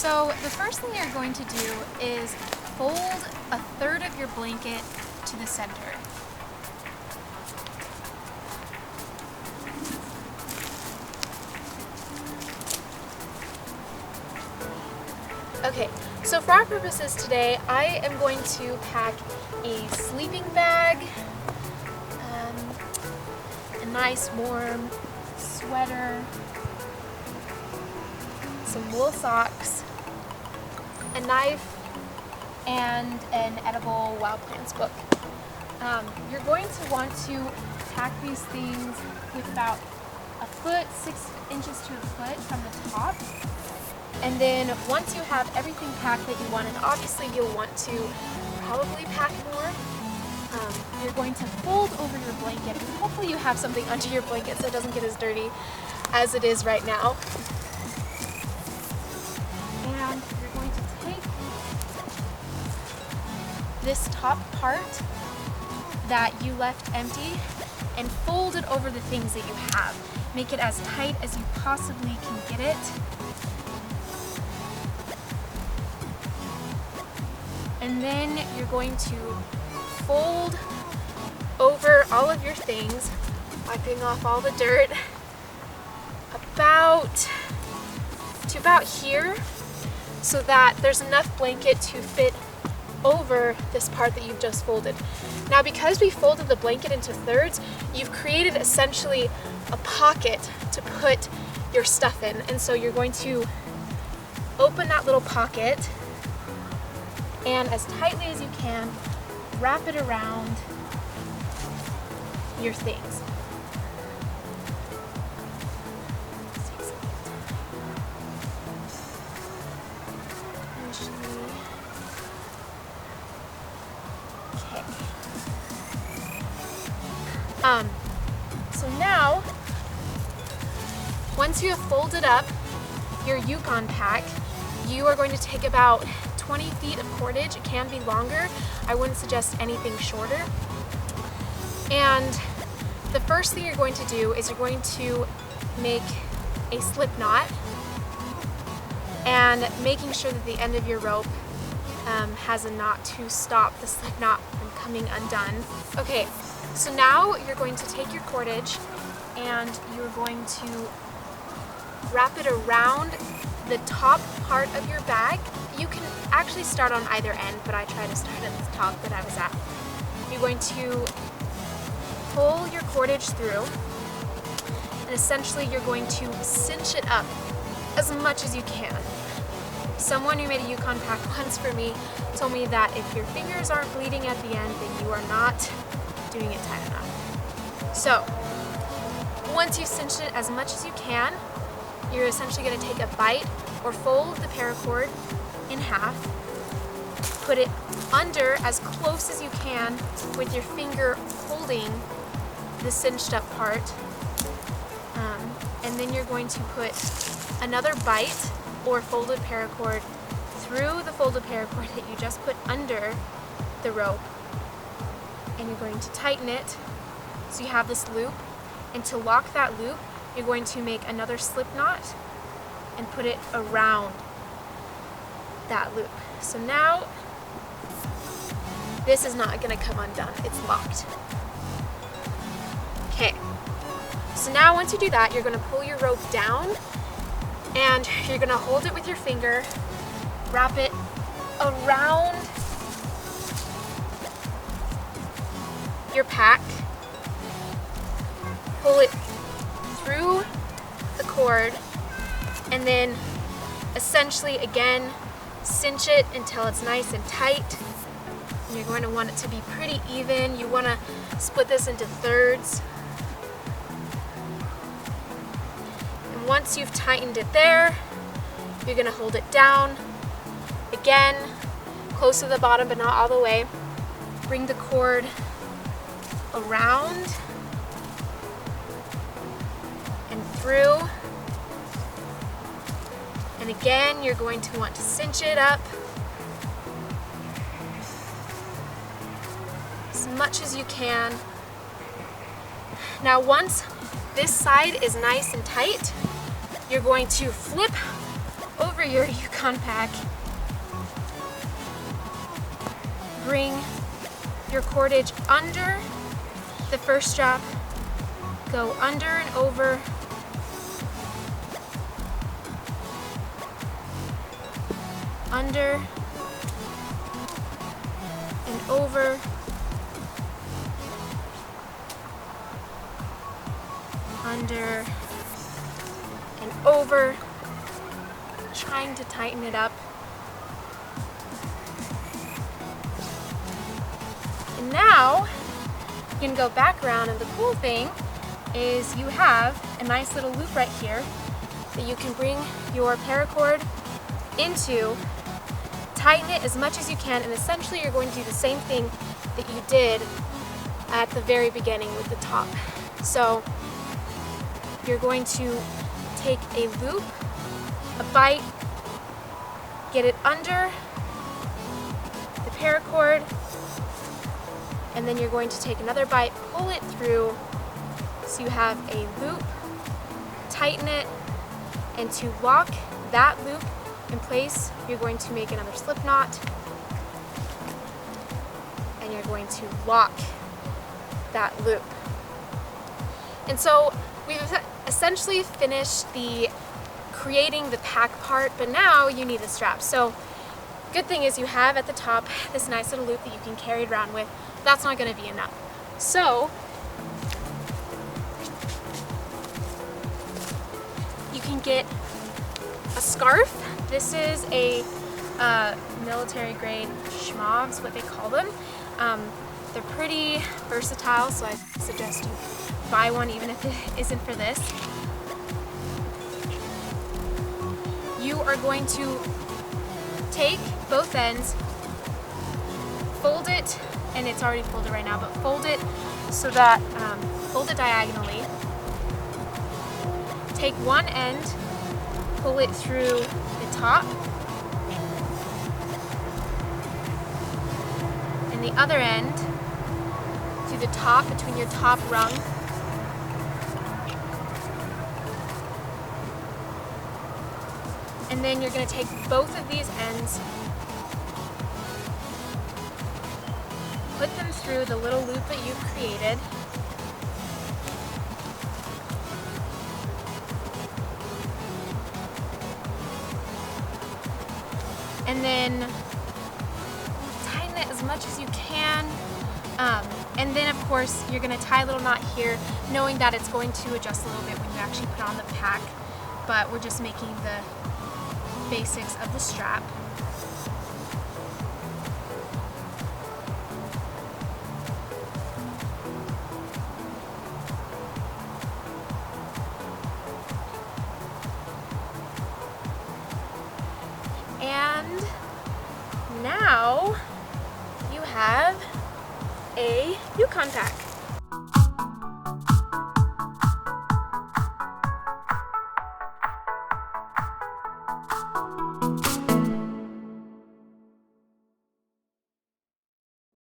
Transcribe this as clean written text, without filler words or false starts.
So the first thing you're going to do is fold a third of your blanket to the center. Okay, so for our purposes today, I am going to pack a sleeping bag, a nice warm sweater, some wool socks, a knife, and an edible wild plants book. You're going to want to pack these things with about a foot, 6 inches to a foot from the top. And then once you have everything packed that you want, and obviously you'll want to probably pack more, you're going to fold over your blanket. And hopefully you have something under your blanket so it doesn't get as dirty as it is right now. And you're going to take this top part that you left empty and fold it over the things that you have. Make it as tight as you possibly can get it. And then you're going to fold over all of your things, wiping off all the dirt, to about here, so that there's enough blanket to fit over this part that you've just folded. Now, because we folded the blanket into thirds, you've created essentially a pocket to put your stuff in. And so you're going to open that little pocket and as tightly as you can, wrap it around your things. Okay. So now, once you have folded up your Yukon pack, you are going to take about 20 feet of cordage. It can be longer. I wouldn't suggest anything shorter. And the first thing you're going to do is you're going to make a slip knot, and making sure that the end of your rope has a knot to stop the slip knot from coming undone. Okay, so now you're going to take your cordage and you're going to wrap it around the top part of your bag. You can actually start on either end, but I try to start at the top that I was at. You're going to pull your cordage through, and essentially you're going to cinch it up as much as you can. Someone who made a Yukon pack once for me told me that if your fingers aren't bleeding at the end, then you are not doing it tight enough. So, once you've cinched it as much as you can, you're essentially going to take a bite or fold the paracord in half, put it under as close as you can with your finger holding the cinched up part, and then you're going to put another bite or folded paracord through the folded paracord that you just put under the rope, and you're going to tighten it so you have this loop. And to lock that loop, you're going to make another slip knot and put it around that loop. So now this is not going to come undone, it's locked. Okay, so now once you do that, you're going to pull your rope down and you're going to hold it with your finger, wrap it around your pack, pull it through the cord, and then essentially again cinch it until it's nice and tight. And you're going to want it to be pretty even. You want to split this into thirds. And once you've tightened it there, you're going to hold it down. Again, close to the bottom but not all the way. Bring the cord around and through. And again, you're going to want to cinch it up as much as you can. Now, once this side is nice and tight, you're going to flip over your Yukon pack, bring your cordage under the first strap, go under and over, under and over, under and over, trying to tighten it up. And now you can go back around, and the cool thing is you have a nice little loop right here that you can bring your paracord into, tighten it as much as you can, and essentially you're going to do the same thing that you did at the very beginning with the top. So you're going to take a loop, a bite, get it under the paracord, and then you're going to take another bite, pull it through so you have a loop, tighten it, and to lock that loop in place, you're going to make another slip knot, and you're going to lock that loop. And so we've essentially finished the creating the pack part, but now you need the strap. So good thing is you have at the top this nice little loop that you can carry it around with. That's not going to be enough. So you can get a scarf. This is a military grade schmobs, what they call them. They're pretty versatile, so I suggest you buy one even if it isn't for this. You are going to take both ends, fold it, and it's already folded right now, but fold it so that, fold it diagonally. Take one end, pull it through the top, and the other end to the top, between your top rung. And then you're going to take both of these ends, put them through the little loop that you've created, and then tighten it as much as you can. And then of course you're going to tie a little knot here, knowing that it's going to adjust a little bit when you actually put on the pack, but we're just making the basics of the strap. And now you have a Yukon pack.